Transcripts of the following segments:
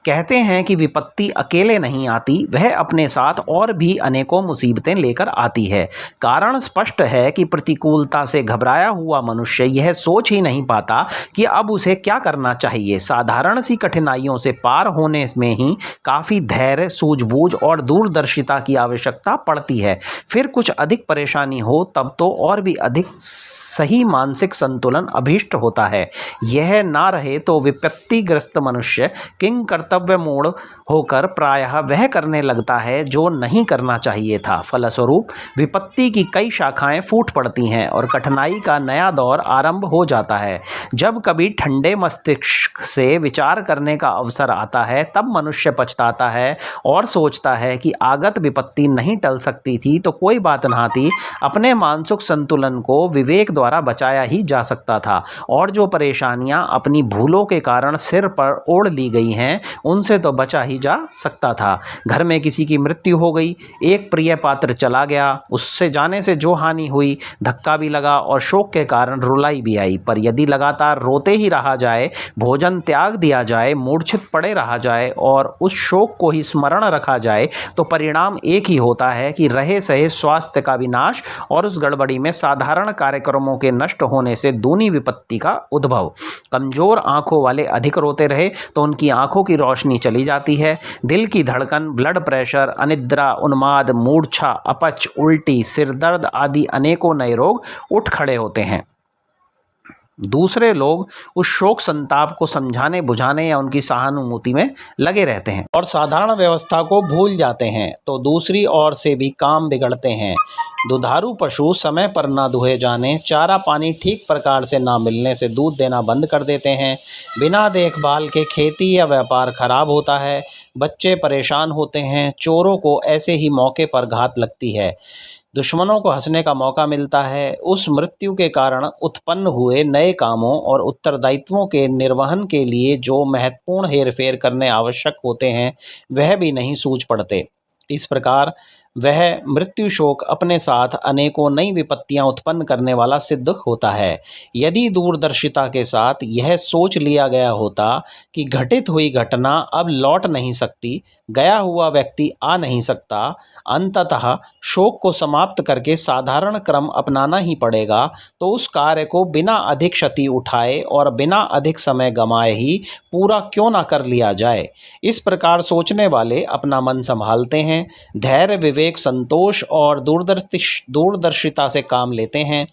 कहते हैं कि विपत्ति अकेले नहीं आती, वह अपने साथ और भी अनेकों मुसीबतें लेकर आती है। कारण स्पष्ट है कि प्रतिकूलता से घबराया हुआ मनुष्य यह सोच ही नहीं पाता कि अब उसे क्या करना चाहिए। साधारण सी कठिनाइयों से पार होने में ही काफ़ी धैर्य, सूझबूझ और दूरदर्शिता की आवश्यकता पड़ती है। फिर कुछ अधिक परेशानी हो तब तो और भी अधिक सही मानसिक संतुलन अभीष्ट होता है। यह ना रहे तो विपत्तिग्रस्त मनुष्य किंग कर्तव्य मूढ़ होकर प्रायः वह करने लगता है जो नहीं करना चाहिए था। फलस्वरूप विपत्ति की कई शाखाएं फूट पड़ती हैं और कठिनाई का नया दौर आरंभ हो जाता है। जब कभी ठंडे मस्तिष्क से विचार करने का अवसर आता है तब मनुष्य पछताता है और सोचता है कि आगत विपत्ति नहीं टल सकती थी तो कोई बात ना थी, अपने मानसिक संतुलन को विवेक द्वारा बचाया ही जा सकता था और जो परेशानियां अपनी भूलों के कारण सिर पर ओढ़ ली गई हैं उनसे तो बचा ही जा सकता था। घर में किसी की मृत्यु हो गई, एक प्रिय पात्र चला गया, उससे जाने से जो हानि हुई, धक्का भी लगा और शोक के कारण रुलाई भी आई। पर यदि लगातार रोते ही रहा जाए, भोजन त्याग दिया जाए, मूर्छित पड़े रहा जाए और उस शोक को ही स्मरण रखा जाए तो परिणाम एक ही होता है कि रहे सहे स्वास्थ्य का विनाश और उस गड़बड़ी में साधारण कार्यक्रमों के नष्ट होने से दूनी विपत्ति का उद्भव। कमजोर आंखों वाले अधिक रोते रहे तो उनकी आंखों की रोशनी चली जाती है। दिल की धड़कन, ब्लड प्रेशर, अनिद्रा, उन्माद, मूर्छा, अपच, उल्टी, सिरदर्द आदि अनेकों नए रोग उठ खड़े होते हैं। दूसरे लोग उस शोक संताप को समझाने बुझाने या उनकी सहानुभूति में लगे रहते हैं और साधारण व्यवस्था को भूल जाते हैं, तो दूसरी ओर से भी काम बिगड़ते हैं। दुधारू पशु समय पर ना दुहे जाने, चारा पानी ठीक प्रकार से ना मिलने से दूध देना बंद कर देते हैं। बिना देखभाल के खेती या व्यापार खराब होता है। बच्चे परेशान होते हैं। चोरों को ऐसे ही मौके पर घात लगती है। दुश्मनों को हंसने का मौका मिलता है। उस मृत्यु के कारण उत्पन्न हुए नए कामों और उत्तरदायित्वों के निर्वहन के लिए जो महत्वपूर्ण हेरफेर करने आवश्यक होते हैं वह भी नहीं सूझ पड़ते। इस प्रकार वह मृत्यु शोक अपने साथ अनेकों नई विपत्तियां उत्पन्न करने वाला सिद्ध होता है। यदि दूरदर्शिता के साथ यह सोच लिया गया होता कि घटित हुई घटना अब लौट नहीं सकती, गया हुआ व्यक्ति आ नहीं सकता, अंततः शोक को समाप्त करके साधारण क्रम अपनाना ही पड़ेगा, तो उस कार्य को बिना अधिक क्षति उठाए और बिना अधिक समय गंवाए ही पूरा क्यों ना कर लिया जाए। इस प्रकार सोचने वाले अपना मन संभालते हैं, धैर्य, विवेक, संतोष और दूरदर्शिता से काम लेते हैं,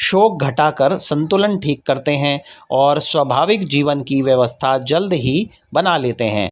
शोक घटाकर संतुलन ठीक करते हैं और स्वाभाविक जीवन की व्यवस्था जल्द ही बना लेते हैं।